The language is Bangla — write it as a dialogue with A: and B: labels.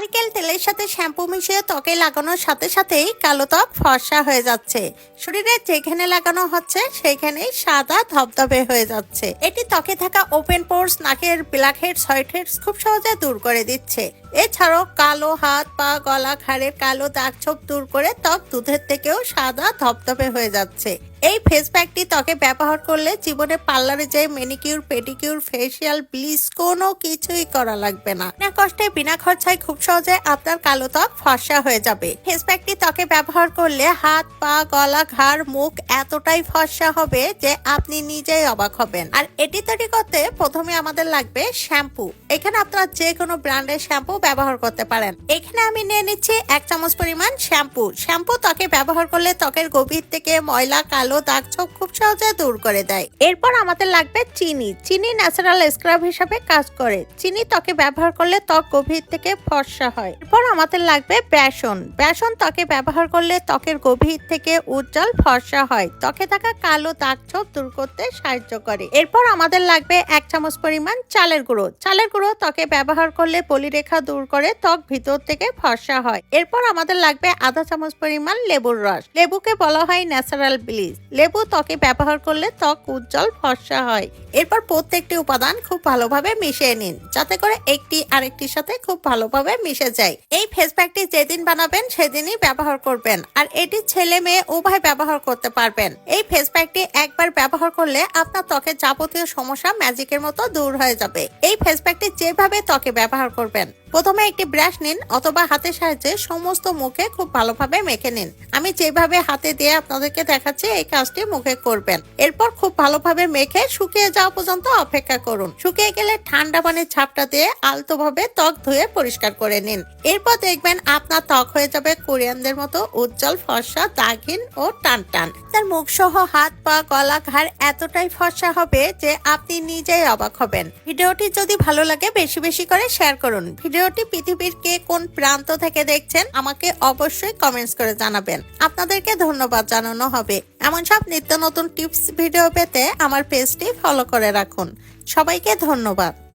A: নারকেল তেলের সাথে শ্যাম্পু মিশিয়ে ত্বকে লাগানোর সাথে সাথেই কালো ত্বক ফর্সা হয়ে যাচ্ছে। শরীরে যেখানে লাগানো হচ্ছে সেখানেই সাদা ধবধবে হয়ে যাচ্ছে। এটি ত্বকে থাকা ওপেন পোর্স, নাকের ব্ল্যাক হেডস, হোয়াইট হেডস খুব সহজে দূর করে দিচ্ছে। এছাড়াও কালো হাত, পা, গলা, ঘাড়ের কালো দাগ ছোপ দূর করে ত্বক দুধের থেকেও সাদা ধবধবে হয়ে যাচ্ছে। এই ফেস প্যাকটি ত্বকে ব্যবহার করলে জীবনে পার্লারে যে ম্যানিকিউর, পেডিকিউর, ফেসিয়াল, ব্লিচ কোনো কিছুই করা লাগবে না। বিনা কষ্টে, বিনা খরচায় খুব সহজে আপনার কালো ত্বক ফর্সা হয়ে যাবে। ফেস প্যাকটি ত্বকে ব্যবহার করলে হাত, পা, গলা, ঘাড়, মুখ এতটাই ফর্সা হবে যে আপনি নিজেই অবাক হবেন। আর এটি তৈরি করতে প্রথমে আমাদের লাগবে শ্যাম্পু। এখানে আপনারা যে কোনো ব্র্যান্ডের শ্যাম্পু ব্যবহার করতে পারেন। এখানে আমি নিয়ে নিচ্ছি 1 চামচ পরিমাণ শ্যাম্পু। শ্যাম্পু ত্বকে ব্যবহার করলে ত্বকের গভীর থেকে ময়লা, কালো দাগ ছোপ খুব সহজে দূর করে দেয়। এরপর আমাদের লাগবে চিনি। চিনি ন্যাচারাল স্ক্রাব হিসাবে কাজ করে। চিনি ত্বকে ব্যবহার করলে ত্বক গভীর থেকে ফর্সা হয়। এরপর আমাদের লাগবে বেসন। বেসন ত্বকে ব্যবহার করলে ত্বকের গভীর থেকে উজ্জ্বল ফর্সা হয়। ত্বকে থাকা কালো দাগ ছোপ দূর করতে সাহায্য করে। এরপর আমাদের লাগবে 1 চামচ পরিমাণ চালের গুঁড়ো। চালের গুঁড়ো ত্বকে ব্যবহার করলে বলিরেখা দূর করে ত্বক ভিতর থেকে ফর্সা হয়। এরপর আমাদের লাগবে আধা চামচ পরিমাণ লেবুর রস। লেবুকে বলা হয় ন্যাচারাল ব্লিচ। লেবু ত্বকে ব্যবহার করলে ত্বক উজ্জ্বল ফর্সা হয়। এরপর প্রত্যেকটি উপাদান খুব ভালোভাবে মিশিয়ে নিন, যাতে করে একটি আরেকটির সাথে খুব ভালোভাবে মিশে যায়। এই ফেস প্যাকটি যেদিন বানাবেন সেদিনই ব্যবহার করবেন, আর এটি ছেলে মেয়ে উভয় ব্যবহার করতে পারবেন। এই ফেস প্যাকটি একবার ব্যবহার করলে আপনার ত্বকের যাবতীয় সমস্যা ম্যাজিকের মতো দূর হয়ে যাবে। এই ফেস প্যাকটি যেভাবে ত্বকে ব্যবহার করবেন, প্রথমে একটি ব্রাশ নিন অথবা হাতের সাহায্যে সমস্ত মুখে খুব ভালোভাবে মেখে নিন। আমি যেভাবে হাতে দিয়ে আপনাদেরকে দেখাচ্ছি এই কাজটি মুখে করবেন। এরপর খুব ভালোভাবে মেখে শুকিয়ে যাওয়া পর্যন্ত অপেক্ষা করুন। শুকিয়ে গেলে ঠান্ডা পানির ঝাপটা দিয়ে আলতোভাবে ত্বক ধুয়ে পরিষ্কার করে নিন। এরপর দেখবেন আপনার ত্বক হয়ে যাবে কোরিয়ানদের মতো উজ্জ্বল, ফর্সা, দাগহীন ও টানটান। তার মুখ সহ হাত, পা, গলা, ঘাড় এতটাই ফর্সা হবে যে আপনি নিজেই অবাক হবেন। ভিডিওটি যদি ভালো লাগে বেশি বেশি করে শেয়ার করুন। ভিডিওটি পৃথিবীর কে কোন প্রান্ত থেকে দেখছেন আমাকে অবশ্যই কমেন্টস করে জানাবেন। আপনাদেরকে ধন্যবাদ জানানো হবে। এমন সব নিত্য নতুন টিপস ভিডিও পেতে আমার পেজটি ফলো করে রাখুন। সবাইকে ধন্যবাদ।